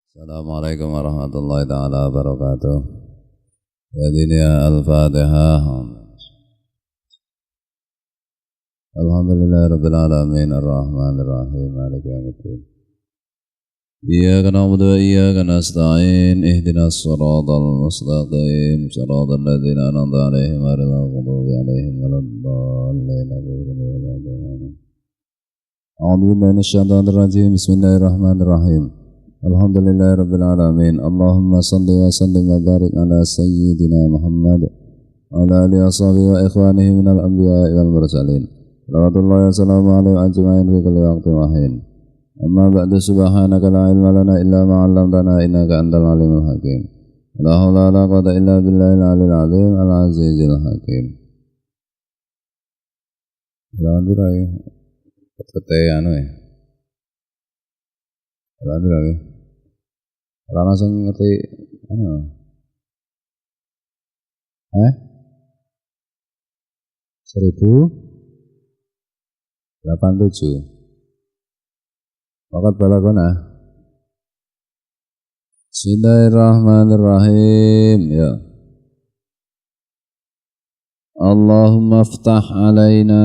Assalamualaikum warahmatullahi taala wabarakatuh. Hadirin al-Fatihah. Alhamdulillahirabbil alamin arrahmanir rahim maliki yaumiddin. Iyyaka na'budu wa iyyaka nasta'in ihdinas siratal mustaqim siratal ladzina an'amta 'alaihim ghairil maghdubi 'alaihim waladdallin. A'udzu billahi minasyaitonir rajim. Bismillahirrahmanirrahim. Alhamdulillahirabbil alamin. Allahumma shalli wa sallim wa barik ala sayyidina Muhammad wa ala alihi washabihi wa ikhwanihi minal anbiya'i wal mursalin. Salawatullahi wa salamu alaihi ajma'in fi kulli waqtin wa hin. Amma ba'du, subhanaka la ilma lana illa ma 'allamtana innaka antal alimul hakim. La haula wa la quwwata illa billahil aliyyil azim al azizil hakim. Lanjut aja. Ketetean we. Lanjut lagi. Kalau langsung ngerti anu. 1087. Waqat balagona. Bismillahirrahmanirrahim. Ya. Allahumma iftah alaina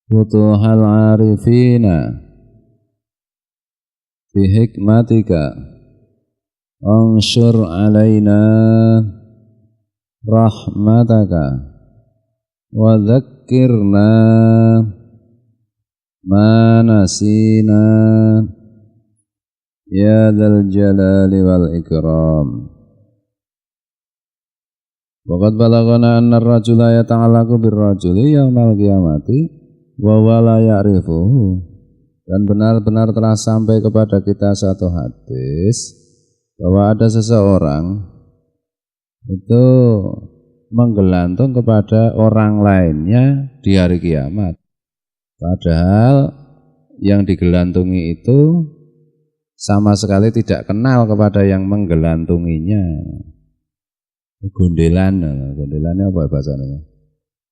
futuhal arifina bi hikmatika anshur alaina rahmataka wa dzakkirna ma nasina ya dzal jalali wal ikram. Waqad balagana anna ar-rajula yata'allaqu bir-rajuli yaumal qiyamati wa huwa la ya'rifuhu. Dan benar-benar telah sampai kepada kita satu hadis bahwa ada seseorang itu menggelantung kepada orang lainnya di hari kiamat. Padahal yang digelantungi itu sama sekali tidak kenal kepada yang menggelantunginya. Gondelannya apa bahasanya?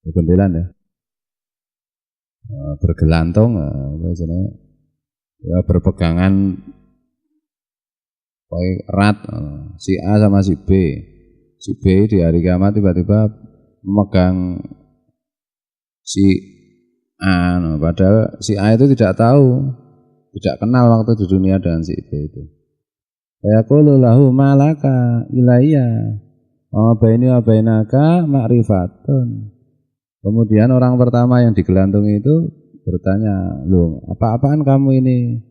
Gondelan ya. Bergelantung ya, berpegangan erat si A sama si B. Si B di hari kiamat tiba-tiba memegang si A, padahal si A itu tidak tahu, tidak kenal waktu di dunia dengan si B itu. Yaqulu lahu malaka ilayya wa baini wa bainaka ma'rifatun. Kemudian orang pertama yang digelantungi itu bertanya, loh, apa-apaan kamu ini?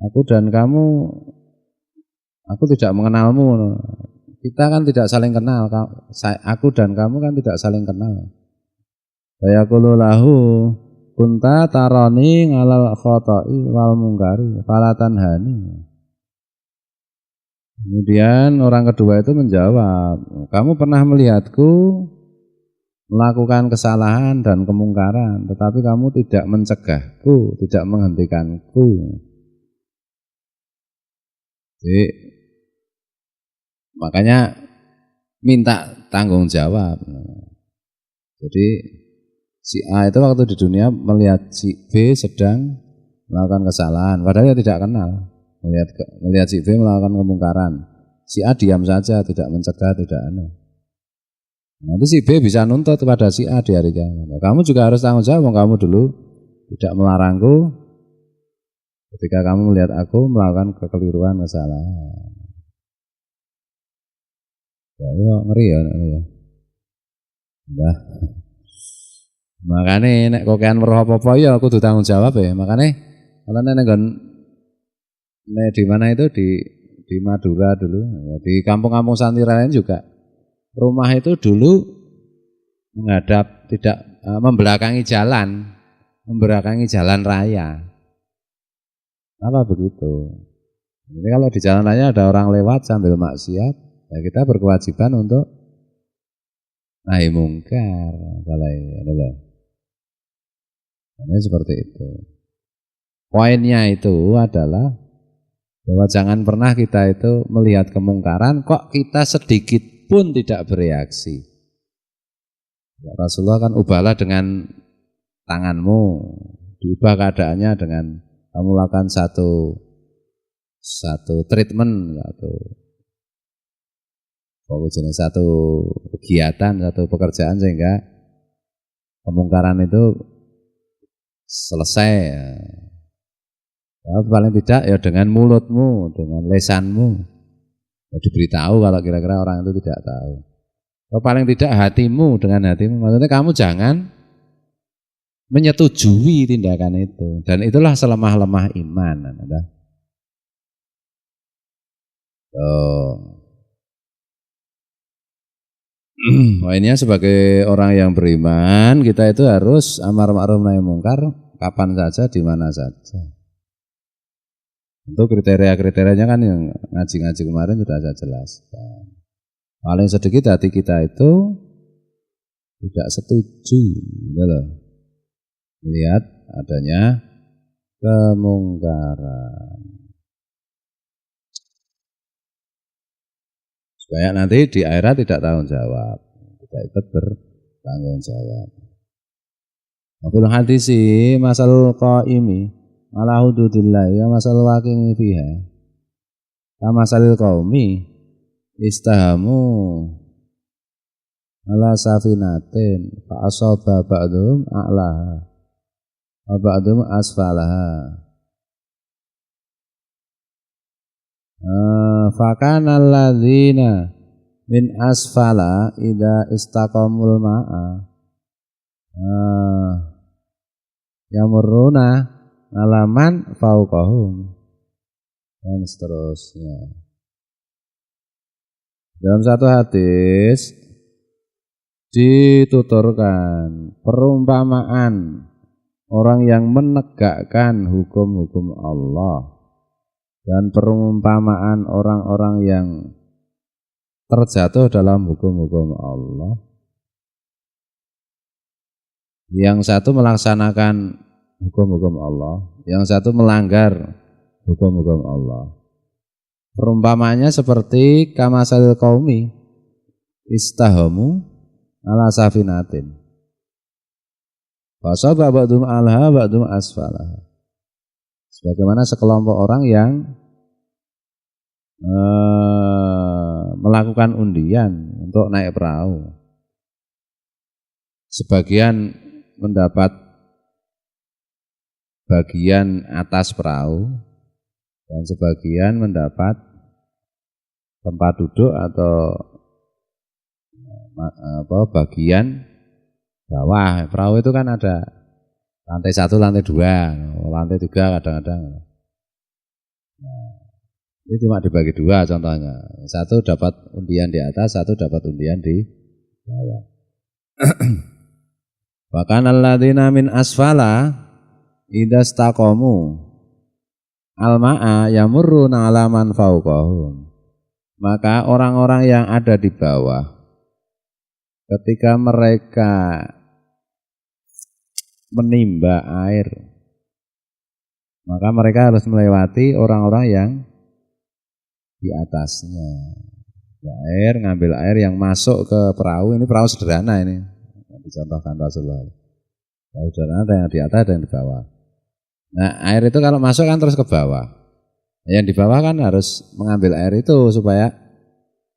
Aku dan kamu, aku tidak mengenalmu. Kita kan tidak saling kenal. Aku dan kamu kan tidak saling kenal. Yaqulu lahu kunta tarani ngalal khoto'i wal mungkari fala tanhani. Kemudian orang kedua itu menjawab, kamu pernah melihatku melakukan kesalahan dan kemungkaran, tetapi kamu tidak mencegahku, tidak menghentikanku. Jadi, makanya minta tanggung jawab. Jadi si A itu waktu di dunia melihat si B sedang melakukan kesalahan, padahal dia tidak kenal. Melihat si B melakukan kemungkaran, si A diam saja, tidak mencegah, tidak aneh. Nanti si B bisa nuntut kepada si A di hari kiamat. Kamu juga harus tanggung jawab, kamu dulu tidak melarangku ketika kamu melihat aku melakukan kekeliruan, kesalahan. Ya, ngeri ya. Nah. Makanya nek kokean weruh apa-apa ya aku kudu tanggung jawab ya. Makanya kalau nek di mana itu di Madura dulu, di kampung-kampung santri lain juga. Rumah itu dulu menghadap tidak membelakangi jalan raya. Apa begitu? Jadi kalau di jalan raya ada orang lewat sambil maksiat, ya kita berkewajiban untuk nahi mungkar. Ini seperti itu. Poinnya itu adalah bahwa jangan pernah kita itu melihat kemungkaran kok kita sedikit pun tidak bereaksi. Rasulullah kan ubahlah dengan tanganmu, diubah keadaannya dengan kamu lakukan satu satu treatment, satu kegiatan, satu pekerjaan sehingga kemungkaran itu selesai. Ya, paling tidak ya dengan mulutmu, dengan lesanmu ya diberitahu kalau kira-kira orang itu tidak tahu. Atau paling tidak hatimu, dengan hatimu, maksudnya kamu jangan menyetujui tindakan itu. Dan itulah selemah-lemah iman. Poinnya sebagai orang yang beriman, kita itu harus amar ma'ruf nahi mungkar kapan saja, di mana saja. Untuk kriteria-kriterianya kan yang ngaji-ngaji kemarin sudah saya jelaskan. Paling sedikit hati kita itu tidak setuju, gitu loh, melihat adanya kemungkaran. Supaya nanti di akhirat tidak tanggung jawab, tidak ikut bertanggung jawab. Wafil hadisi masal qaimi ala hududillah ya masal waqimi fiha. Kama salil qaumi istahamu ala safinatin fa asaba ba'dhum a'laha wa ba'dhum asfalaha. Fakana alladzina min asfala idza istaqamul ma'a yamurruna alaman fauqahum dan seterusnya. Dalam satu hadis dituturkan perumpamaan orang yang menegakkan hukum-hukum Allah dan perumpamaan orang-orang yang terjatuh dalam hukum-hukum Allah. Yang satu melaksanakan hukum-hukum Allah, yang satu melanggar hukum-hukum Allah. Perumpamaannya seperti kamasalil qaumi istahamu ala safinatin. Fasaba ba'dhum alha ba'dhum asfalaha. Sebagaimana sekelompok orang yang melakukan undian untuk naik perahu. Sebagian mendapat bagian atas perahu dan sebagian mendapat tempat duduk atau bagian bawah. Perahu itu kan ada lantai 1, lantai 2, lantai 3 kadang-kadang. Ini cuma dibagi 2 contohnya. Satu dapat undian di atas, satu dapat undian di bawah. Bahkan alladzina min asfala idza istaqamu al-ma'a yamurruna 'ala man fawqahum. Maka orang-orang yang ada di bawah ketika mereka menimba air, maka mereka harus melewati orang-orang yang di atasnya. Ngambil air yang masuk ke perahu. Ini perahu sederhana ini, dicontohkan Rasulullah. Perahu sederhana ada yang di atas, ada yang di bawah. Nah, air itu kalau masuk kan terus ke bawah. Yang di bawah kan harus mengambil air itu supaya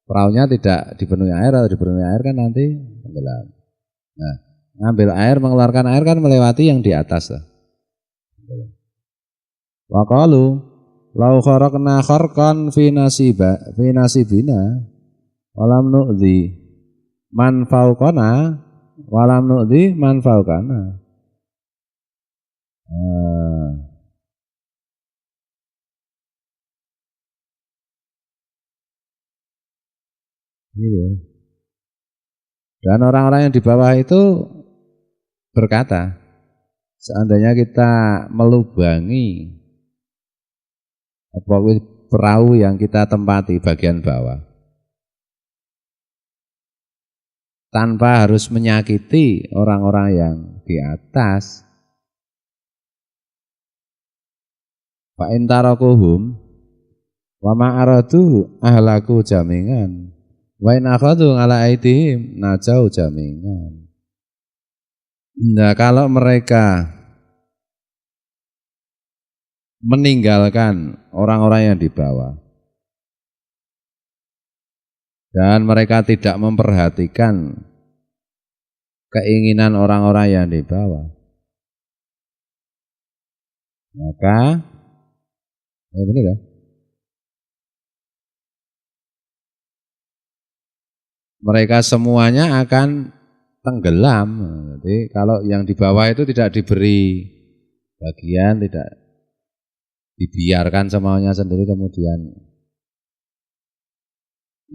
perahunya tidak dipenuhi air, atau dipenuhi air kan nanti tenggelam. Nah, ngambil air, mengeluarkan air kan melewati yang di atas lah. Wa qalu lau kharaqna kharqan fi nasibina walam nu'dhi man fauqana walam nu'dhi man fauqana. Gitu. Dan orang-orang yang di bawah itu berkata, seandainya kita melubangi perahu yang kita tempati bagian bawah tanpa harus menyakiti orang-orang yang di atas, fa in tarakuhum wa ma aradu ahlaku jamingan wa in akhadhu ala aidihim najau jamingan. Nah, kalau mereka meninggalkan orang-orang yang di bawah. Dan mereka tidak memperhatikan keinginan orang-orang yang di bawah. Maka, benar ya? Mereka semuanya akan tenggelam. Jadi kalau yang di bawah itu tidak diberi bagian, tidak dibiarkan semaunya sendiri, kemudian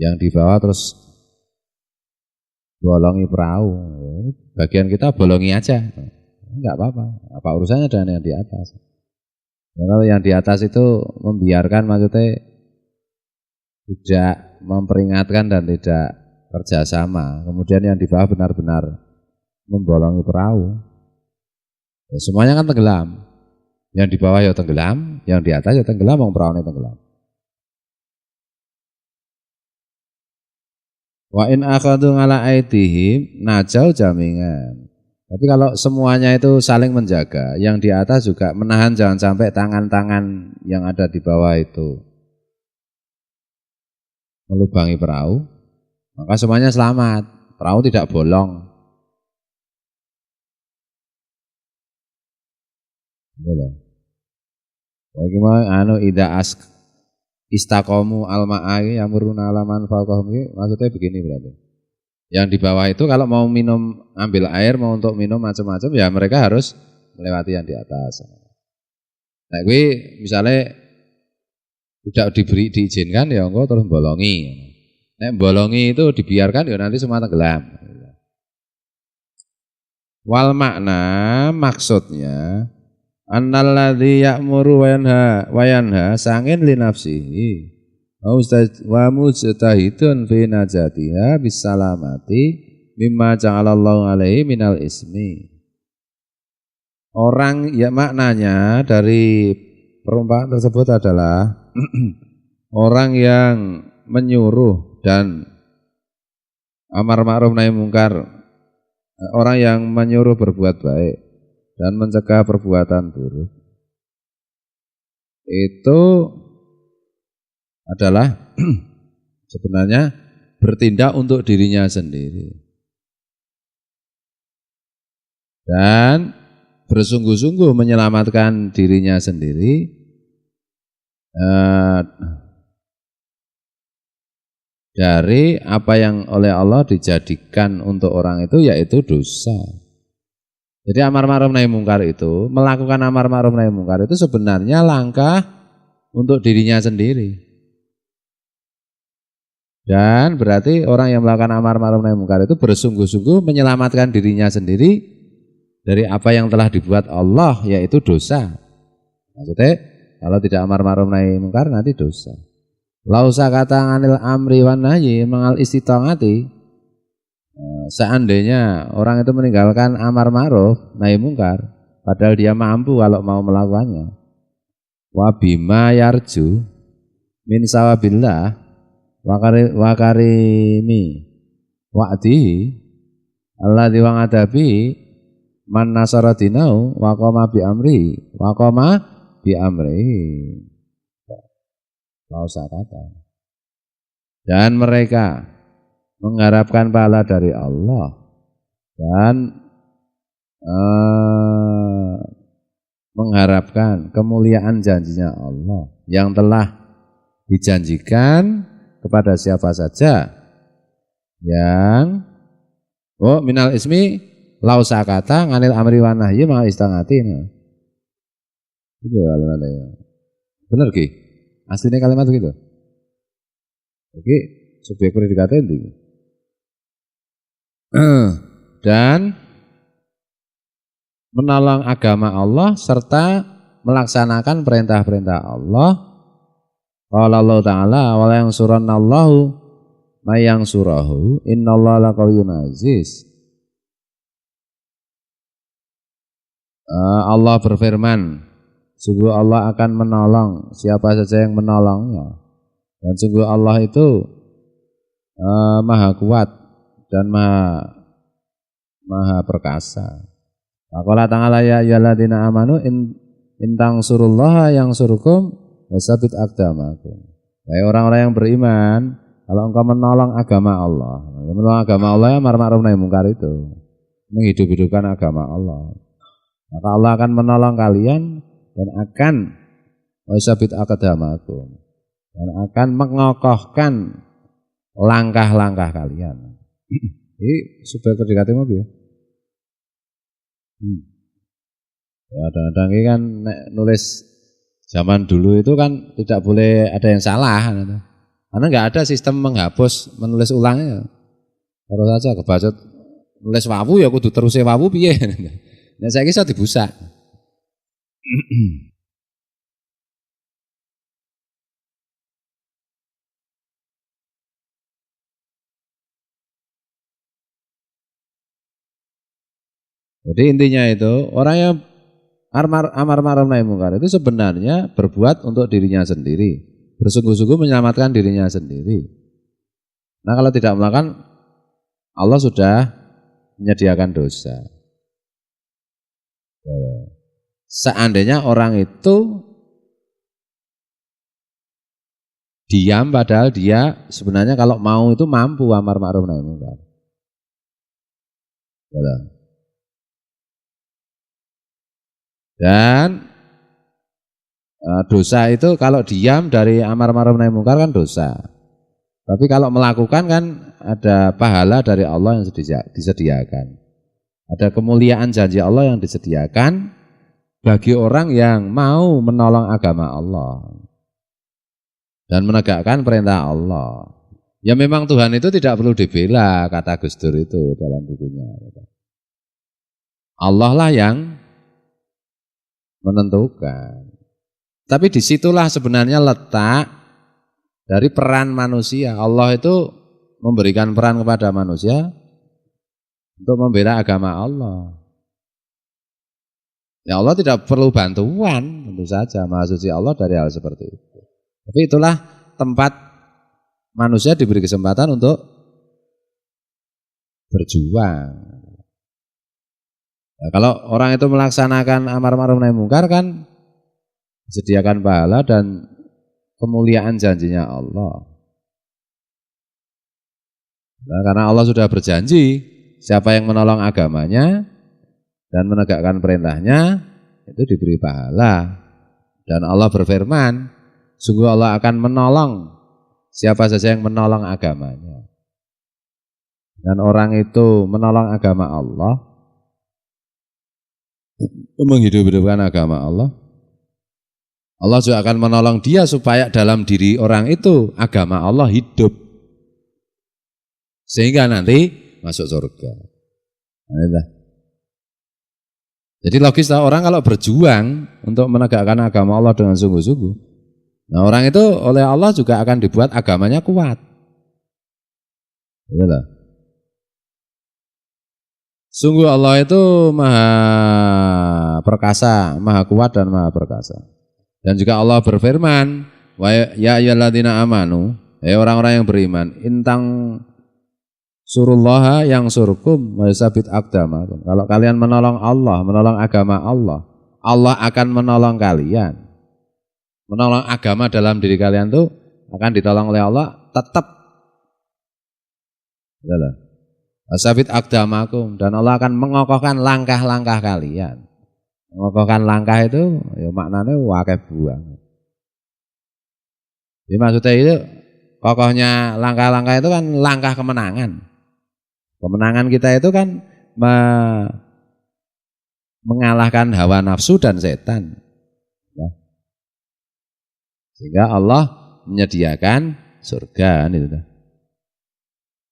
yang di bawah terus bolongi perahu. Bagian kita bolongi aja, enggak apa-apa. Apa urusannya dengan yang di atas? Kalau yang di atas itu membiarkan, maksudnya tidak memperingatkan dan tidak kerjasama. Kemudian yang di bawah benar-benar membolongi perahu. Ya, semuanya kan tenggelam. Yang di bawah ya tenggelam, yang di atas ya tenggelam, perahunya tenggelam. Wa in akhadhu ala aidihim najau jamingan. Tapi kalau semuanya itu saling menjaga, yang di atas juga menahan jangan sampai tangan-tangan yang ada di bawah itu melubangi perahu, maka semuanya selamat, perahu tidak bolong. Boleh. Bagaimana ida istaqomu al-ma'i yamuruna alaman faqahum, maksudnya begini berarti. Yang di bawah itu kalau mau minum, ambil air, mau untuk minum macam-macam, ya mereka harus melewati yang di atas. Nah, gue misalnya tidak diizinkan, ya engkau terus bolongi. Nek bolongi itu dibiarkan, ya nanti semua tenggelam. Wal makna, maksudnya annalladzi ya'muru wa yanha sangin li nafsihi wa mujtahidun fi najatiha bisalamati mimma ja'alallahu alaihi minal ismi. Orang, ya maknanya dari perumpamaan tersebut adalah orang yang menyuruh dan amar ma'ruf nahi mungkar, orang yang menyuruh berbuat baik dan mencegah perbuatan buruk, itu adalah sebenarnya bertindak untuk dirinya sendiri dan bersungguh-sungguh menyelamatkan dirinya sendiri dari apa yang oleh Allah dijadikan untuk orang itu, yaitu dosa. Jadi amar ma'ruf nahi mungkar itu, melakukan amar ma'ruf nahi mungkar itu sebenarnya langkah untuk dirinya sendiri. Dan berarti orang yang melakukan amar ma'ruf nahi mungkar itu bersungguh-sungguh menyelamatkan dirinya sendiri dari apa yang telah dibuat Allah, yaitu dosa. Maksudnya kalau tidak amar ma'ruf nahi mungkar nanti dosa. Lausa kata anil amri wan nahyi mengal istitongati, seandainya orang itu meninggalkan amar ma'ruf nahi mungkar padahal dia mampu kalau mau melakukannya, wa bima yarju min sawabillah wa karimi wa'dihi alladzi wa'adabi man nasara dinau wa qama bi amri lausa kata. Dan mereka mengharapkan pahala dari Allah dan mengharapkan kemuliaan janjinya Allah yang telah dijanjikan kepada siapa saja yang minal ismi lausa kata nganil amri wa nahyi ma istangati. Bener ki? Aslinya kalimat begitu. Oke, subjek predikatnya itu. Dan menolong agama Allah serta melaksanakan perintah-perintah Allah. Qala Allah Ta'ala wa la yansurannallahu may yansurahu innallaha laqawiyyun aziz. Allah berfirman, sungguh Allah akan menolong siapa saja yang menolongnya, dan sungguh Allah itu maha kuat dan maha perkasa. Qala ta'ala ya ayyuhalladzina amanu Intang surullah yang surukum wasabit aqdamakum. Hai orang-orang yang beriman, kalau engkau menolong agama Allah, menolong agama Allah ya amar ma'ruf nahi mungkar itu, menghidup-hidupkan agama Allah. Maka Allah akan menolong kalian dan akan wasabit aqdamakum, dan akan mengokohkan langkah-langkah kalian. Ini supaya berdekati mobil. Ya, kadang-kadang ini kan nulis zaman dulu itu kan tidak boleh ada yang salah, karena nggak ada sistem menghapus menulis ulangnya. Terus saja kebacot nulis wawu ya kudu terusé wawu piye. Nek saiki iso dibusak. Jadi intinya itu orang yang amar ma'ruf nahi mungkar itu sebenarnya berbuat untuk dirinya sendiri, bersungguh-sungguh menyelamatkan dirinya sendiri. Nah kalau tidak melakukan, Allah sudah menyediakan dosa. Seandainya orang itu diam padahal dia sebenarnya kalau mau itu mampu amar ma'ruf nahi mungkar. Dan dosa itu kalau diam dari amar ma'ruf nahi mungkar kan dosa. Tapi kalau melakukan kan ada pahala dari Allah yang disediakan. Ada kemuliaan janji Allah yang disediakan bagi orang yang mau menolong agama Allah dan menegakkan perintah Allah. Ya memang Tuhan itu tidak perlu dibela, kata Gus Dur itu dalam bukunya. Allah lah yang menentukan. Tapi disitulah sebenarnya letak dari peran manusia. Allah itu memberikan peran kepada manusia untuk membela agama Allah. Ya Allah tidak perlu bantuan, tentu saja Maha Suci Allah dari hal seperti itu. Tapi itulah tempat manusia diberi kesempatan untuk berjuang. Nah, kalau orang itu melaksanakan amar ma'ruf nahi mungkar kan disediakan pahala dan kemuliaan janjinya Allah. Nah, karena Allah sudah berjanji, siapa yang menolong agamanya dan menegakkan perintahnya itu diberi pahala. Dan Allah berfirman, sungguh Allah akan menolong siapa saja yang menolong agamanya. Dan orang itu menolong agama Allah, menghidup-hidupkan agama Allah, Allah juga akan menolong dia supaya dalam diri orang itu agama Allah hidup sehingga nanti masuk surga. Nah, jadi logis orang kalau berjuang untuk menegakkan agama Allah dengan sungguh-sungguh, nah orang itu oleh Allah juga akan dibuat agamanya kuat. Itulah. Sungguh Allah itu maha perkasa, maha kuat dan maha perkasa. Dan juga Allah berfirman, wa ya ayyuhalladzina amanu, orang-orang yang beriman, intang surullaha yang surkum wa yusabit aqdamakum. Kalau kalian menolong Allah, menolong agama Allah, Allah akan menolong kalian. Menolong agama dalam diri kalian tuh akan ditolong oleh Allah tetap. Itulah. Sabit aqdamakum, dan Allah akan mengokohkan langkah-langkah kalian. Mengokohkan langkah itu ya maknanya wakai buang. Jadi maksudnya itu kokohnya langkah-langkah itu kan langkah kemenangan. Kemenangan kita itu kan mengalahkan hawa nafsu dan setan. Sehingga Allah menyediakan surga itu.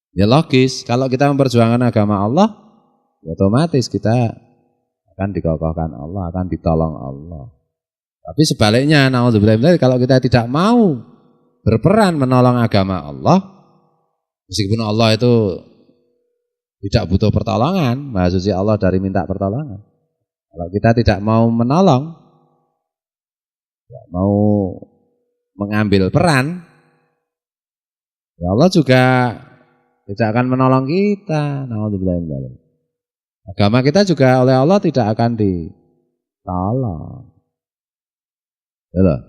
Ya logis, kalau kita memperjuangkan agama Allah, otomatis kita akan dikokohkan Allah, akan ditolong Allah. Tapi sebaliknya, naudzubillah, kalau kita tidak mau berperan menolong agama Allah, meskipun Allah itu tidak butuh pertolongan, Maha Suci Allah dari minta pertolongan. Kalau kita tidak mau menolong, tidak mau mengambil peran, ya Allah juga tidak akan menolong kita. Naudzubillah. Agama kita juga oleh Allah tidak akan ditolong. Ya loh.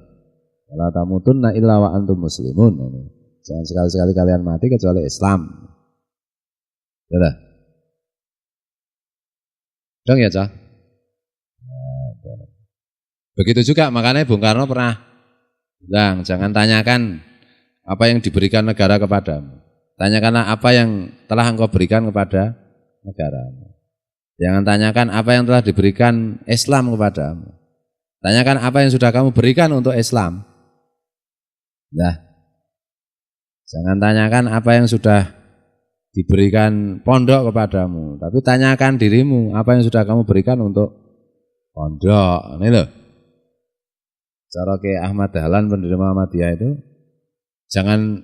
Wala tamutunna illa wa antum muslimun. Jangan sekali-sekali kalian mati kecuali Islam. Ya loh. Dong ya, Cah? Begitu juga makanya Bung Karno pernah bilang, jangan tanyakan apa yang diberikan negara kepadamu. Tanyakanlah apa yang telah engkau berikan kepada negaramu. Jangan tanyakan apa yang telah diberikan Islam kepadamu. Tanyakan apa yang sudah kamu berikan untuk Islam. Nah, jangan tanyakan apa yang sudah diberikan pondok kepadamu, tapi tanyakan dirimu apa yang sudah kamu berikan untuk pondok. Ini loh. Cara ke Ahmad Dahlan pendiri Muhammadiyah itu jangan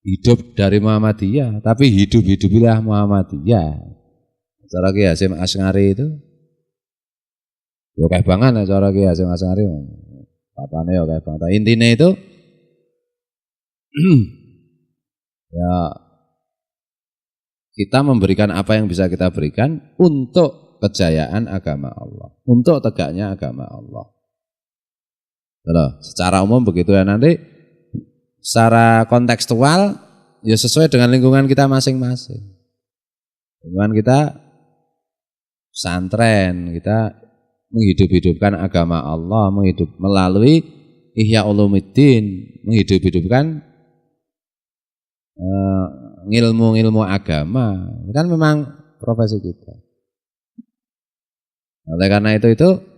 hidup dari Muhammadiyah, tapi hidup-hidupilah Muhammadiyah. Cara ke Hasyim Asy'ari itu ya kayak banget ya cara ke Hasyim Asy'ari. Papane ya kayak banget. Intinya itu ya kita memberikan apa yang bisa kita berikan untuk kejayaan agama Allah, untuk tegaknya agama Allah. Secara umum begitu ya, nanti secara kontekstual ya sesuai dengan lingkungan kita masing-masing. Lingkungan kita pesantren, kita menghidup-hidupkan agama Allah, melalui Ihya Ulumuddin, menghidup-hidupkan ilmu-ilmu agama. Kan memang profesi kita. Oleh karena itu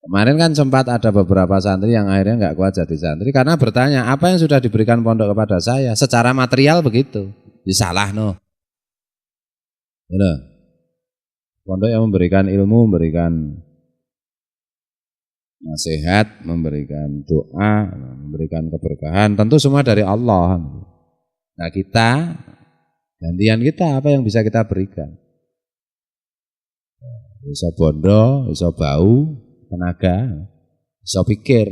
kemarin kan sempat ada beberapa santri yang akhirnya nggak kuat jadi santri karena bertanya apa yang sudah diberikan pondok kepada saya secara material begitu. Salah no. Ya, pondok yang memberikan ilmu, memberikan nasihat, memberikan doa, memberikan keberkahan, tentu semua dari Allah. Nah kita, gantian kita apa yang bisa kita berikan? Bisa bondo, bisa bau, tenaga, bisa pikir.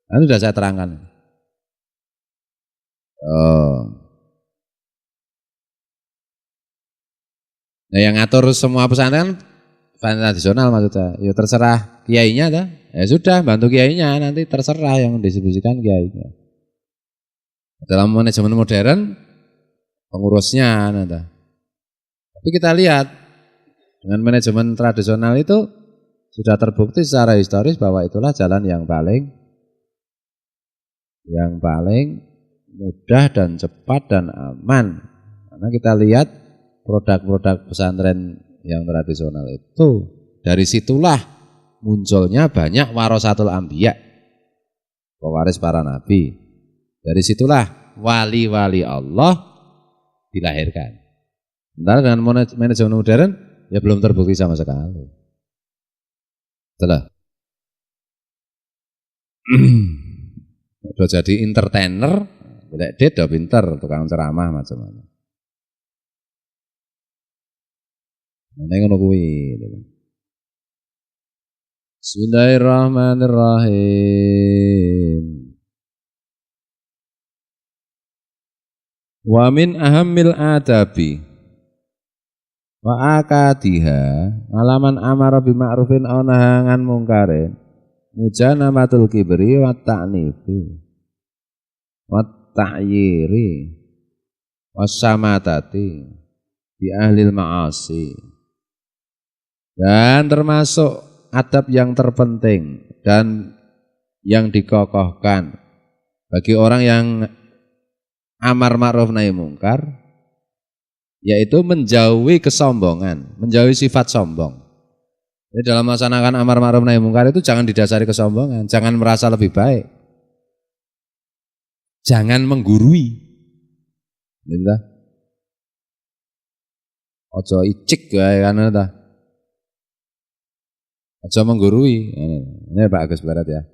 Nanti sudah saya terangkan. Nah yang ngatur semua pesantren tradisional maksudnya, ya terserah kiainya dah. Ya sudah, bantu kiainya, nanti terserah yang distribusikan kiainya. Dalam manajemen modern, pengurusnya nanti. Tapi kita lihat, dengan manajemen tradisional itu sudah terbukti secara historis bahwa itulah jalan yang paling mudah dan cepat dan aman. Karena kita lihat produk-produk pesantren yang tradisional itu, dari situlah munculnya banyak warasatul anbiya, pewaris para nabi. Dari situlah wali-wali Allah dilahirkan. Sementara dengan manajemen modern ya belum terbukti sama sekali. Setelah udah jadi entertainer, dia udah pinter, tukang ceramah macam-macam. Ini ngono kuwi. Bismillahirrahmanirrahim. Wa min ahammil adabi wa akadiha alaman amara bima'rufin aw nahangan mungkarin mujanamatul kibri wa ta'nifi wa ta'yiri wa samatati bi ahlil ma'asi. Dan termasuk adab yang terpenting dan yang dikokohkan bagi orang yang amar ma'ruf nahi mungkar, yaitu menjauhi kesombongan, menjauhi sifat sombong. Jadi dalam melaksanakan amar ma'ruf nahi mungkar itu jangan didasari kesombongan, jangan merasa lebih baik, jangan menggurui. Gitu. Ojo icik ya kan ta. Ojo menggurui. Ini Pak Agus Barat ya.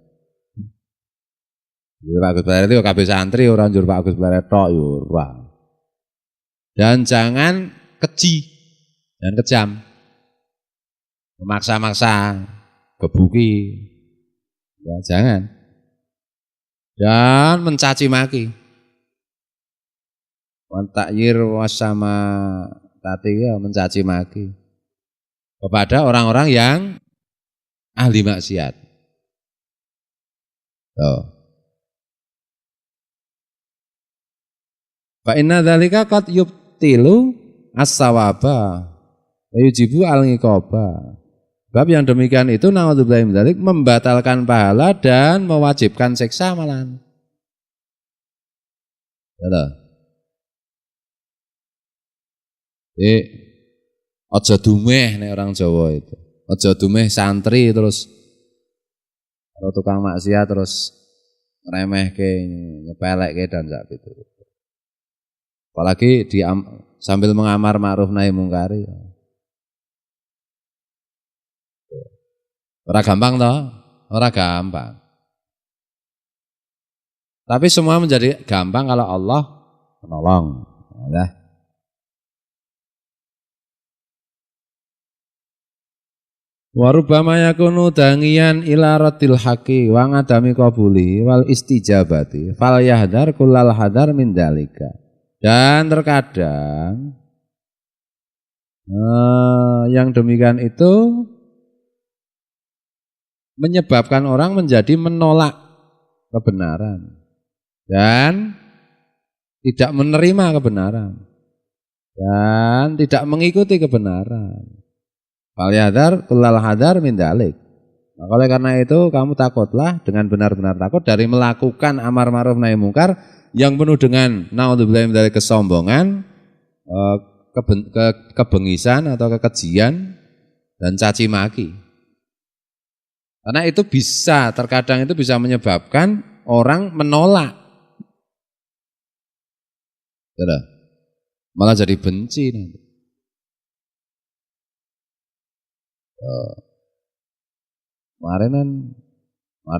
Pak Agus Barat itu kabeh santri orang njur Pak Agus Barat tok yo ora. Dan jangan keji dan kejam, memaksa-maksa, gebuki, ya, jangan. Dan mencaci maki, wantakyir wasama tati ya mencaci maki kepada orang-orang yang ahli maksiat. Oh. Fa inna dzalika qad yubtilu as-sawaba wa yujibu al-iqaba. Sebab yang demikian itu naudzubillahi min dzalik membatalkan pahala dan mewajibkan siksa malahan. Ya. Aja dumeh nek orang Jawa itu. Aja dumeh santri terus kalau tukang maksiat terus ngremehke, nyepelekke dan sak itu. Apalagi sambil mengamar ma'ruf nahi mungkar. Ora gampang toh? Ora gampang. Tapi semua menjadi gampang kalau Allah menolong. Ya. Wa rubbama yakunu dangian ila ratil haqi wa ngadami qabuli wal istijabati fal yahdar kullal hadar min dalika. Dan terkadang yang demikian itu menyebabkan orang menjadi menolak kebenaran dan tidak menerima kebenaran dan tidak mengikuti kebenaran. Fal yahdar kullal hadar min dalik. Nah, oleh karena itu kamu takutlah dengan benar-benar takut dari melakukan amar ma'ruf nahi mungkar yang penuh dengan naudzubillahi dari kesombongan, kebengisan atau kekejian dan caci maki. Karena itu terkadang itu bisa menyebabkan orang menolak. Malah jadi benci nanti. Kemarin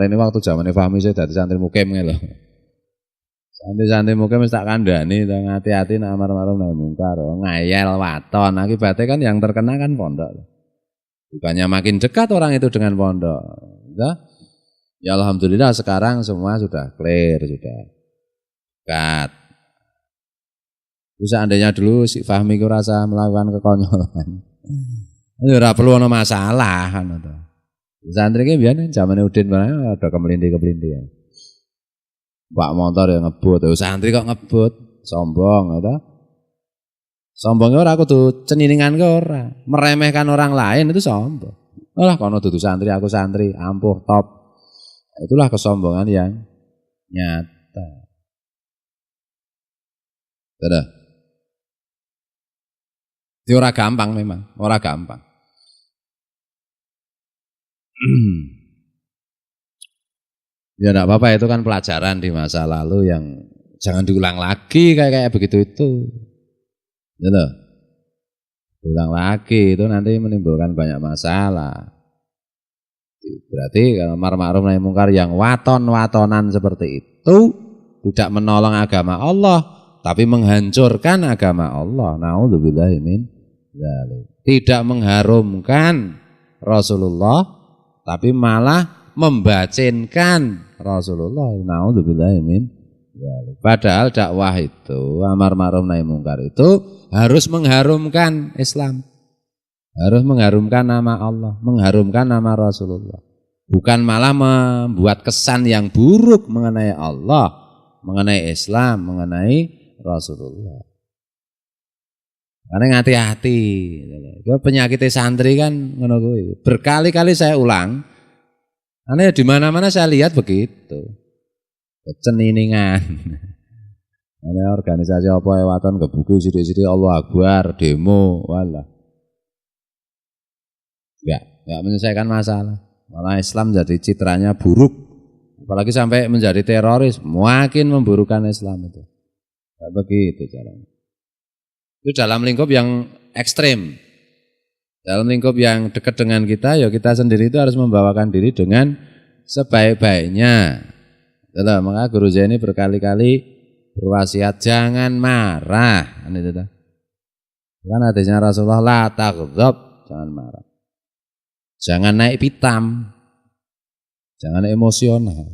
ini waktu zaman Fahmi saya dari santri mukim loh. Santri-santri mukim tak kandhani, hati-hati nek amar ma'ruf nahi mungkar, ngayel waton. Akibatnya kan yang terkena kan pondok. Bukannya makin dekat orang itu dengan pondok. Ya alhamdulillah sekarang semua sudah clear, sudah dekat. Seandainya dulu si Fahmi ku rasa melakukan kekonyolan. Ora perlu ana masalah kan to. Santri ki biyen zamane Udin ada kemelindi-kemelindi ya. Pak motor yang ngebut, santri kok ngebut, sombong gitu. Sombongnya ora kudu ceniningan ke ora, meremehkan orang lain itu sombong. Alah kono dudu santri, aku santri, ampuh top. Itulah kesombongan yang nyata. Sudah. Itu ora gampang memang, ora gampang. Ya enggak apa-apa, itu kan pelajaran di masa lalu yang jangan diulang lagi kayak begitu itu. Gitu. Diulang lagi itu nanti menimbulkan banyak masalah. Berarti kalau amar ma'ruf nahi mungkar yang waton-watonan seperti itu tidak menolong agama Allah, tapi menghancurkan agama Allah. Nauzubillahi min dzalik. Tidak mengharumkan Rasulullah, tapi malah membacinkan Rasulullah. Nauzubillahi min dzalik. Padahal dakwah itu, amar ma'ruf nahi mungkar itu harus mengharumkan Islam. Harus mengharumkan nama Allah, mengharumkan nama Rasulullah. Bukan malah membuat kesan yang buruk mengenai Allah, mengenai Islam, mengenai Rasulullah. Karena hati-hati. Penyakit santri kan ngono kuwi. Berkali-kali saya ulang. Karena di mana-mana saya lihat begitu. Ceniningan. Ini organisasi apa ya waton kebuku sidik-sidik Allah Akbar, demo, walah. Enggak menyelesaikan masalah. Malah Islam jadi citranya buruk. Apalagi sampai menjadi teroris, makin memburukkan Islam itu. Enggak begitu caranya. Itu dalam lingkup yang ekstrim. Dalam lingkup yang dekat dengan kita, ya kita sendiri itu harus membawakan diri dengan sebaik-baiknya. Itulah, maka Guru Zaini berkali-kali berwasiat jangan marah. Kan hadisnya Rasulullah la taghdab, jangan marah. Jangan naik pitam. Jangan emosional.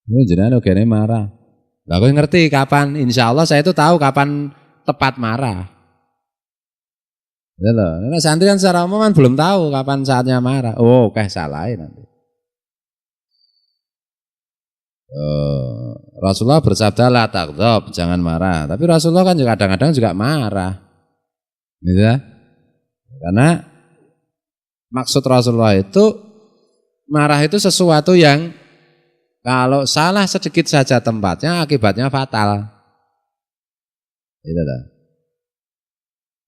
Ini jenengan ogene marah. Lah kowe ngerti kapan? Insya Allah saya itu tahu kapan tepat marah. Gitu loh. Nah, santri kan secara umum kan belum tahu kapan saatnya marah. Oh, kayak salahin nanti. Rasulullah bersabda la taghdab, jangan marah. Tapi Rasulullah kan juga kadang-kadang juga marah. Gitu ya. Karena maksud Rasulullah itu marah itu sesuatu yang kalau salah sedikit saja tempatnya akibatnya fatal. Gitu loh.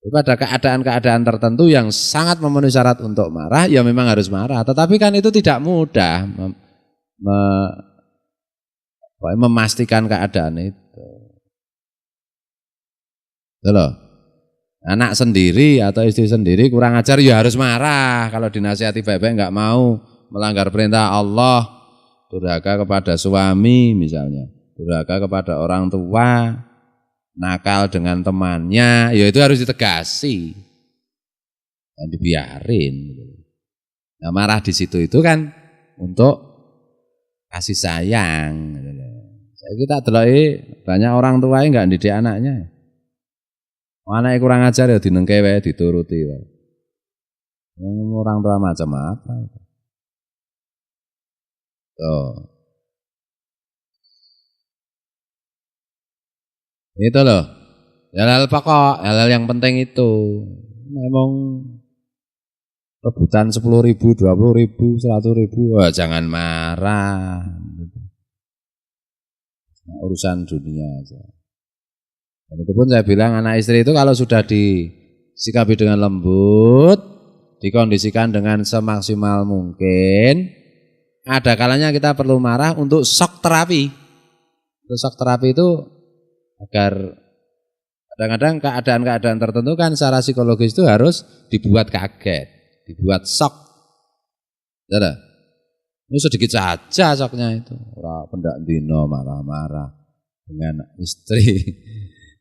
Pada keadaan-keadaan tertentu yang sangat memenuhi syarat untuk marah, ya memang harus marah. Tetapi kan itu tidak mudah memastikan keadaan itu. Gitu loh. Anak sendiri atau istri sendiri kurang ajar ya harus marah. Kalau dinasihati baik-baik enggak mau, melanggar perintah Allah, durhaka kepada suami misalnya, durhaka kepada orang tua, nakal dengan temannya, ya itu harus ditegasi. Dan dibiarin. Nah, marah di situ itu kan untuk kasih sayang. Kita deloki banyak orang tua enggak didik anaknya. Anaknya kurang ajar ya dinengke wae dituruti wae. Orang tua macam apa? Tuh. Itu loh. Hal-hal pokok, hal-hal yang penting itu. Memang rebutan 10.000, 20.000, 100.000, wah jangan marah. Nah, urusan dunia aja. Dan itu pun saya bilang anak istri itu kalau sudah disikapi dengan lembut, dikondisikan dengan semaksimal mungkin, ada kalanya kita perlu marah untuk shock terapi. Untuk shock terapi itu agar kadang-kadang keadaan-keadaan tertentu kan secara psikologis itu harus dibuat kaget, dibuat shock. Jadi, itu sedikit saja shocknya itu. Ora pendak dino marah-marah dengan istri.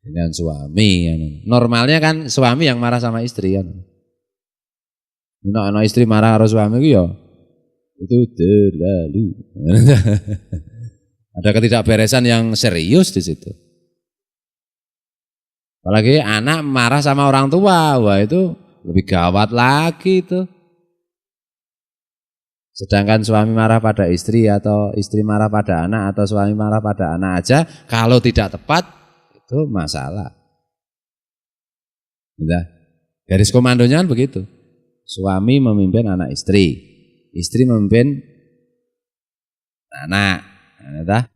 Dengan suami. Normalnya kan suami yang marah sama istri kan. Anak istri marah sama suami itu terlalu. Ada ketidakberesan yang serius di situ. Apalagi anak marah sama orang tua, wah itu lebih gawat lagi itu. Sedangkan suami marah pada istri atau istri marah pada anak atau suami marah pada anak aja, kalau tidak tepat itu masalah. Udah. Garis komandonya kan begitu. Suami memimpin anak istri, istri memimpin anak. Udah.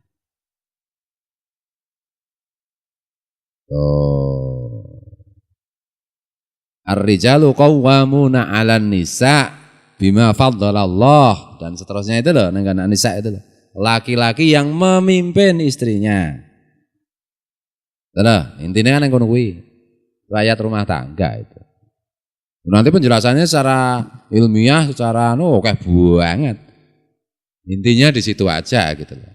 Ar-rijalu qawwamuna 'alan nisa bima faddalallah dan seterusnya itu loh nang anak nisa itu loh. Laki-laki yang memimpin istrinya. Nah, intinya kan yang kono kuwi. Rakyat rumah tangga itu. Nanti penjelasannya secara ilmiah, secara oke banget. Intinya di situ aja gitu loh.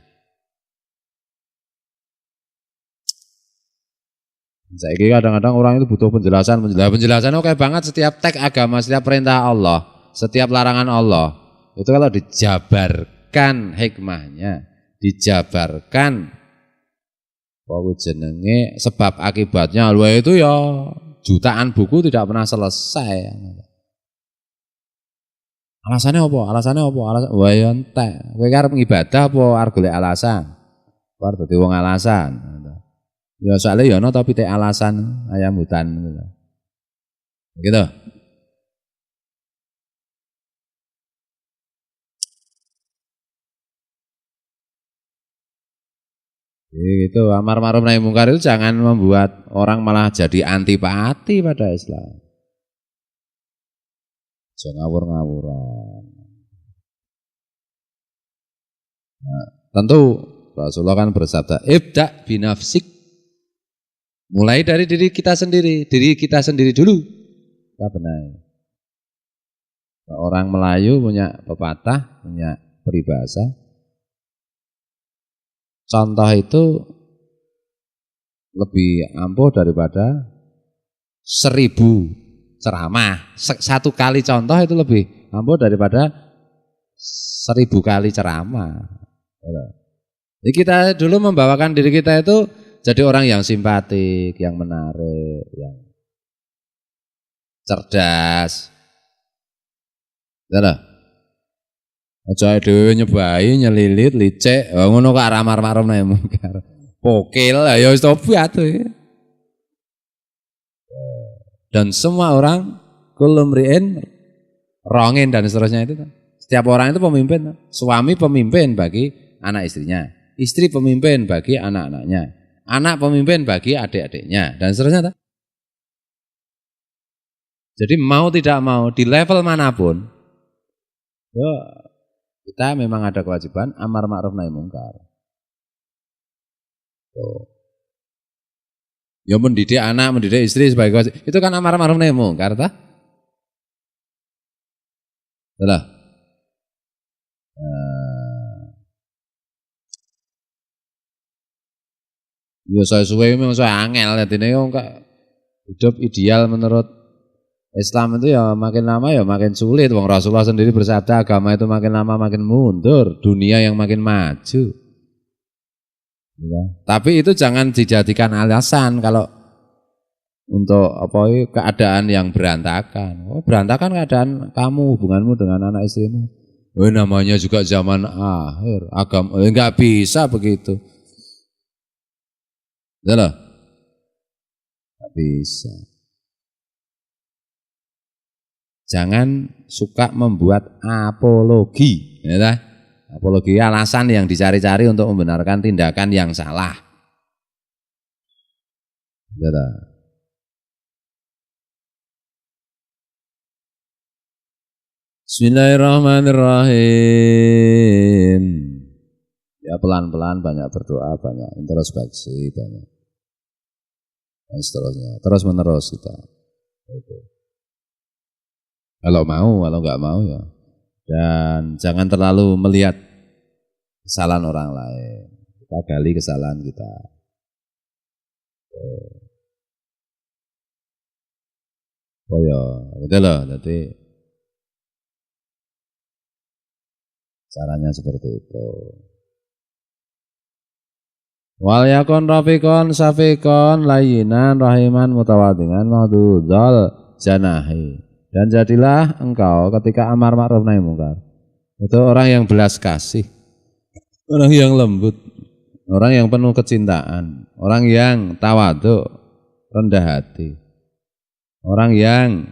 Saiki kadang-kadang orang itu butuh penjelasan oke banget setiap teks agama, setiap perintah Allah, setiap larangan Allah. Itu kalau dijabarkan hikmahnya, dijabarkan jenenge sebab akibatnya luar itu ya jutaan buku tidak pernah selesai. Alasannya apa? Wah ya entek. Kowe arep ngibadah apa arep golek alasan? Arep dadi wong alasan. Ya soalnya ya ono tapi pitik alasan ayam hutan gitu. Gitu. Itu amar ma'ruf nahi mungkar itu jangan membuat orang malah jadi antipati pada Islam. Jangan ngawur-ngawuran. Nah, tentu Rasulullah kan bersabda, ibda binafsik. Mulai dari diri kita sendiri dulu. Kita benar. Orang Melayu punya pepatah, punya peribahasa. Contoh itu lebih ampuh daripada 1000 ceramah. Satu kali contoh itu lebih ampuh daripada 1000 kali ceramah. Jadi kita dulu membawakan diri kita itu jadi orang yang simpatik, yang menarik, yang cerdas. Lha aja dhewe nyebai nyelilit licik, ngono kok amar ma'ruf nahi mungkar. Pokil ya wis tobat. Dan semua orang kullu mri'in rongin dan seterusnya itu kan. Setiap orang itu pemimpin. Suami pemimpin bagi anak istrinya, istri pemimpin bagi anak-anaknya, anak pemimpin bagi adik-adiknya dan seterusnya. Jadi mau tidak mau di level manapun kita memang ada kewajiban amar ma'ruf nahi mungkar. Ya mendidik anak, mendidik istri sebagai kewajiban. Itu kan amar ma'ruf nahi mungkar ta? Betul. Ya saya suwe memang saya angel jadine kok hidup ideal menurut Islam itu ya makin lama ya makin sulit. Wong Rasulullah sendiri bersabda agama itu makin lama makin mundur, dunia yang makin maju. Ya. Tapi itu jangan dijadikan alasan kalau untuk keadaan yang berantakan. Berantakan keadaan kamu, hubunganmu dengan anak istrimu. Namanya juga zaman akhir, agama enggak bisa begitu. Betul? Enggak bisa. Jangan suka membuat apologi, ya. Apologi alasan yang dicari-cari untuk membenarkan tindakan yang salah. Betul. Bismillahirrahmanirrahim. Ya pelan-pelan banyak berdoa, banyak introspeksi, banyak dan seterusnya. Terus menerus kita. Kalau mau, kalau enggak mau ya. Dan jangan terlalu melihat kesalahan orang lain. Kita gali kesalahan kita. Oh ya, betul loh. Jadi caranya seperti itu. Wal yakun rafiqon safiqon layinan rahiman mutawadingan mahdudul janahi. Dan jadilah engkau ketika amar ma'ruf nahi mungkar itu orang yang belas kasih, orang yang lembut, orang yang penuh kecintaan, orang yang tawadhu, rendah hati, orang yang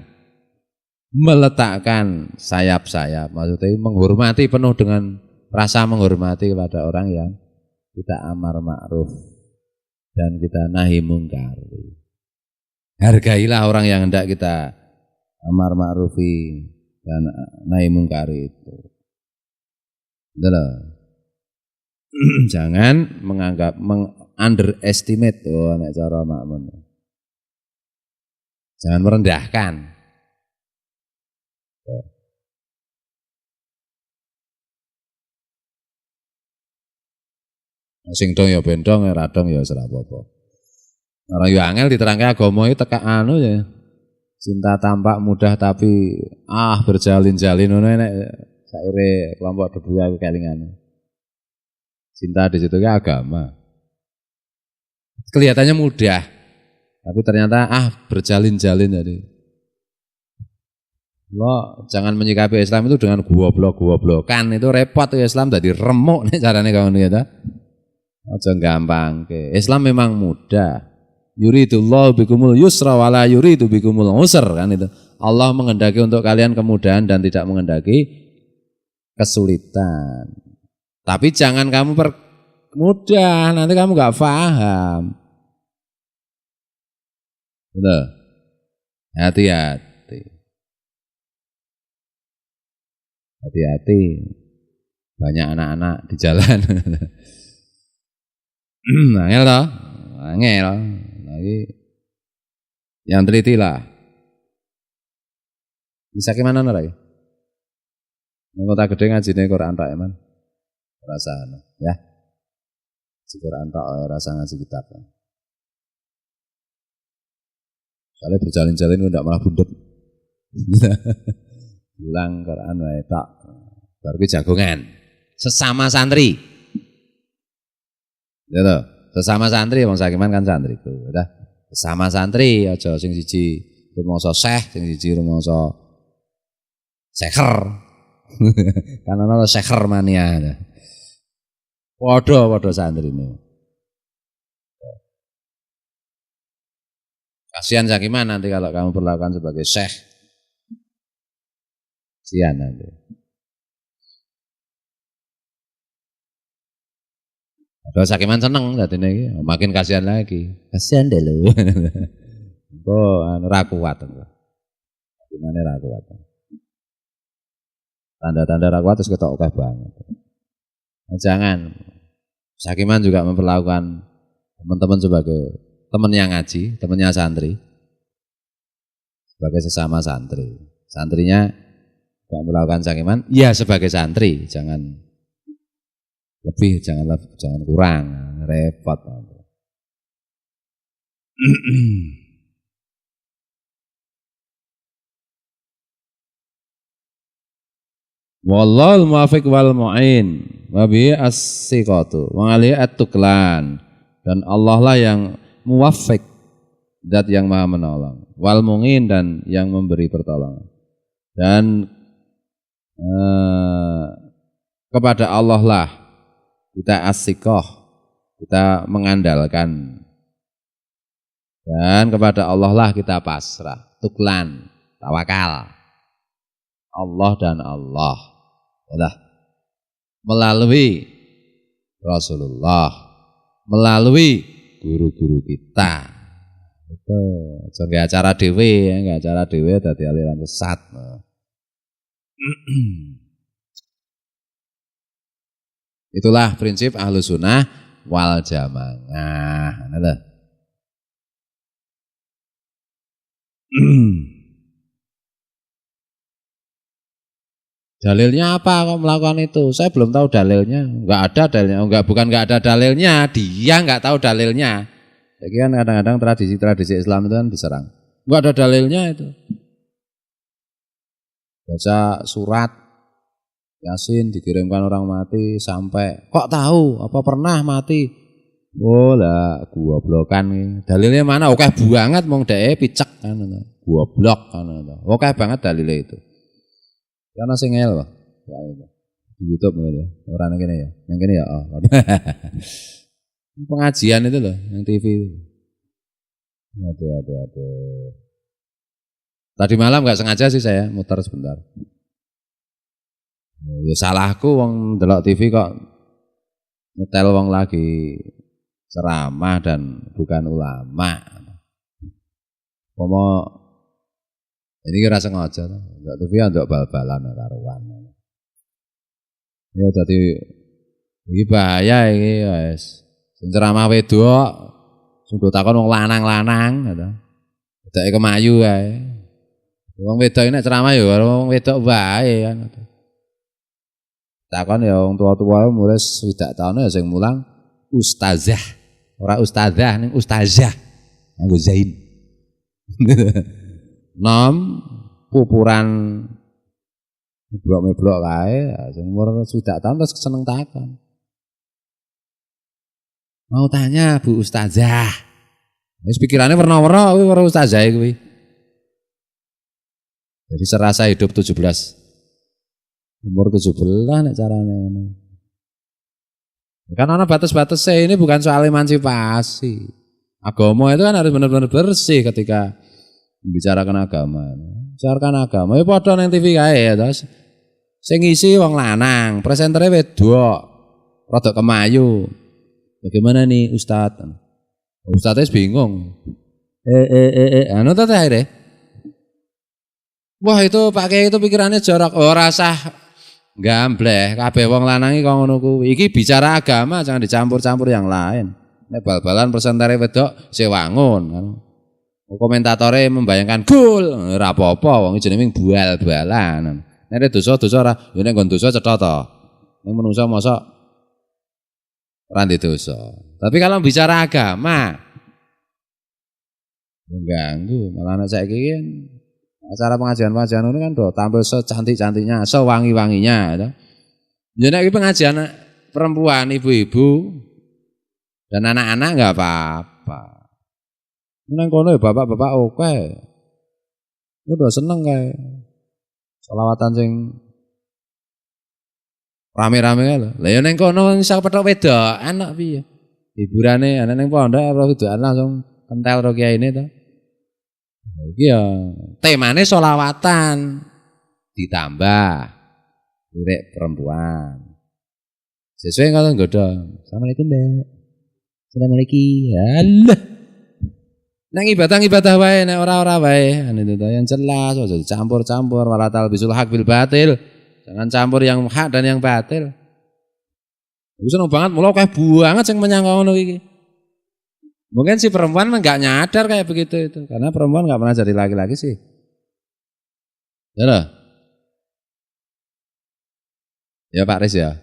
meletakkan sayap-sayap, maksudnya menghormati, penuh dengan rasa menghormati kepada orang yang kita amar ma'ruf dan kita nahi mungkar. Hargailah orang yang hendak kita amar ma'rufi dan nahi mungkari itu. Betul. Jangan menganggap underestimate nek cara makmun. Jangan merendahkan. Sing dong ya bendong, ora dong ya ora apa-apa. Ora yo angel diterangke agama iki tekak anu ya. Cinta tampak mudah tapi berjalin-jalin ngono nek saire kelompok debu aku kelingan. Cinta di situ kan agama. Kelihatannya mudah, tapi ternyata berjalin-jalin tadi. Lo jangan menyikapi Islam itu dengan goblok-goblokan, itu repot ya Islam jadi remuk nih carane kamu ya ta. Aja gampang ke. Islam memang mudah. Yuridullahu bikumul yusra wala yuridu bikumul usr kan itu. Allah menghendaki untuk kalian kemudahan dan tidak menghendaki kesulitan. Tapi jangan kamu permudah, nanti kamu enggak paham. Betul. Hati-hati. Hati-hati. Banyak anak-anak di jalan. Angel toh? Angel. Lagi yang teliti lah. Bisa gimana nih? Nang kota gede ngajine Quran tok eman. Rasane ya. Si Quran tok rasa ngaji kitab. Kalau berjalin-jalin enggak malah bundut. Bilang Quran wae tok. Baru jagongan. Sesama santri. Ya toh. Sesama santri, wong sakiman kan santri itu, udah. Sesama santri aja sing siji rumangsa syekh, sing siji rumangsa seker. Kan ana seker mania. Padha santrine. Kasihan Sakiman nanti kalau kamu perlakukan sebagai syekh. Kasihan nanti. Kalau Sakiman seneng dadine iki, makin kasihan lagi. Kasihan deh lho. Kok ra kuat. Gimana ra kuat. Tanda-tanda ra kuat terus ketok akeh banget. Nah, jangan. Sakiman juga memperlakukan teman-teman sebagai teman yang ngaji, temannya santri. Sebagai sesama santri. Santrinya tidak melakukan Sakiman, ya sebagai santri, jangan lebih, jangan kurang, repot. Wallahul muwaffiq wal mu'in wa bi as-siqatu wa ali at-tuklan, dan Allah lah yang muwaffiq, zat yang maha menolong, wal mu'in, dan yang memberi pertolongan, dan kepada Allah lah kita as-siqah, kita mengandalkan, dan kepada Allah lah kita pasrah, tuklan, tawakal. Allah dan Allah adalah melalui Rasulullah, melalui guru-guru kita. Itu enggak acara dhewe, enggak acara dhewe dadi aliran sesat. Itulah prinsip Ahlus Sunnah wal Jamaah. Nah, dalilnya apa kok melakukan itu? Saya belum tahu dalilnya. Enggak ada dalilnya. Bukan enggak ada dalilnya, dia enggak tahu dalilnya. Jadi kan kadang-kadang tradisi Islam itu kan diserang. Enggak ada dalilnya itu. Baca surat Yasin dikirimkan orang mati sampai kok tahu? Apa pernah mati? Oh lah, goblokan. Dalilnya mana? Oke banget mong dhek picek kan. Goblok kan. Oke banget dalilnya itu. Karena sing ngel loh. Di YouTube gitu. Orang yang gini ya. Yang gini ya. Oh. Pengajian itu loh, yang TV. Aduh. Tadi malam enggak sengaja sih saya muter sebentar. Ya salahku wong delok TV kok nyetel wong lagi ceramah dan bukan ulama. Ini kira sengaja, enggak TV untuk bal-balan karuan. Ya dadi iki bahaya iki wis. Sing ceramah wedok, sing takon wong lanang-lanang ngono. Wedake kemayu kae. Wong wedok nek ceramah ya wong wedok wae kan. Takon ya wong tua-tua umure 60 tahun ya sing mulang ustazah. Ora ustazah ning ustazah. Nganggo zain. Nom pupuran blok-blok kae sing umur 60 tahun terus seneng takon. Mau tanya Bu Ustazah. Wis pikirane werna-werna kuwi karo ustazah kuwi. Jadi serasa hidup 17. Umur 17 nek carane ngono. Kan ana batas-batasnya, ini bukan soal emansipasi. Agama itu kan harus benar-benar bersih ketika membicarakan agama. Bicarakan agama ya padha nang TV kae ya terus. Sing ngisi wong lanang, presentere wedok, rada kemayu. Bagaimana nih Ustadz? Ustadznya bingung. Anu ta akhirnya. Wah itu Pak Kiai itu pikirannya jorok. Oh rasah gambleh. Kabeh wong lanang iki kok ngono kuwi. Iki bicara agama, jangan dicampur-campur yang lain. Nek bal-balan presentere wedok sewangun kan. Komentatore membayangkan gol, ora apa-apa wong jenenge bal-balan. Nek dosa-dosa ora, ya nek nggon dosa cetha to. Nek menungso mosok ora ndek dosa. Tapi kalau bicara agama mengganggu, malah nek saiki kan acara pengajian-pengajian ini kan do tampil secantik-cantiknya, sewangi-wanginya gitu. Ya nek pengajian perempuan, ibu-ibu dan anak-anak enggak apa-apa. Nang kono ya bapak-bapak oke. Udah seneng kae. Selawatan sing rame-rame lho. Lah ya ning kono iso petok wedok, enak piye? Hiburane ana ning pondok ora wedokan langsung kentel karo kiyaine to. Iki ya temane selawatan ditambah lirik perempuan. Sesuai kalau nggodho. Assalamualaikum, Mbak. Assalamualaikum. Alah. Nang ibadah wae, nek ora wae. Itu yang jelas, aja campur-campur wala talbisul haq bil batil. Jangan campur yang hak dan yang batil. Aku seneng banget mulo kayak banget sing menyang ngono iki. Mungkin si perempuan enggak nyadar kayak begitu itu, karena perempuan enggak pernah jadi laki-laki sih. Ya loh. Ya Pak Riz ya.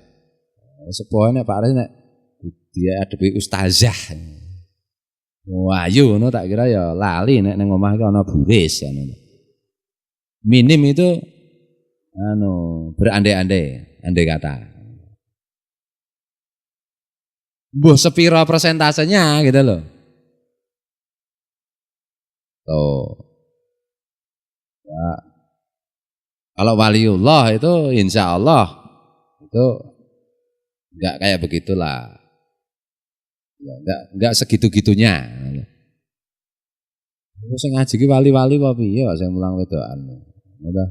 Sepoane Pak Riz nek dia adepi ustazah. Wahyu ngono tak kira ya lali nek ning omah iki ana buris ngono. Minim itu berandai-andai, andai kata. Mbuh sepiro persentasenya gitu loh. Tuh. Ya. Kalau waliullah itu insya Allah itu enggak kayak begitulah. Enggak segitu-gitunya. Terus sing ngaji ki wali-wali apa piye kok sing mulang wedokan. Udah.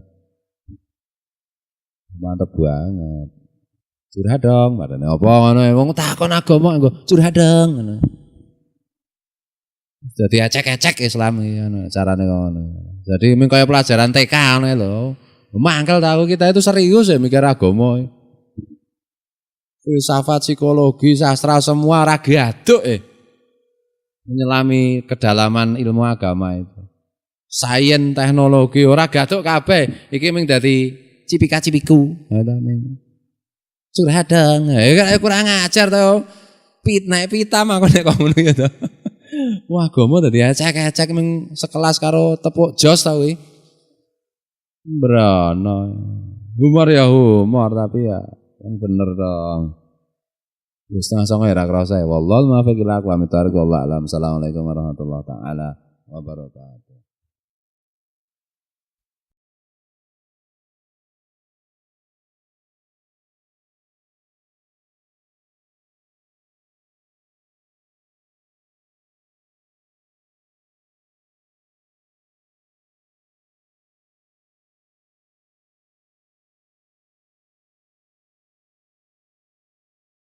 Mantep banget. Curhat dong, padane apa ngono wong takon agama nggo curhat dong ngono. Jadi ecek-ecek Islam iki ngono carane ngono. Jadi mung kaya pelajaran TK ngono lho. Mangkel tahu kita itu serius ya mikir agama. Filsafat, psikologi, sastra semua raga aduk menyelami kedalaman ilmu agama itu. Sains, teknologi ora gaduk kabeh. Iki mung dadi cipika-cipiku. Curhat dong. Kurang ajar to. Nek pita mah nek ngono ya to. Wah, agama dadi ecek-ecek mung sekelas karo tepuk jos ta kuwi. Brono. Humor ya humor tapi ya yang bener dong. Wis setengah 09 ya krasa ya. Wallahu muwaffiq ila aqwamit thoriq wallahu alam. Assalamualaikum warahmatullahi taala wabarakatuh.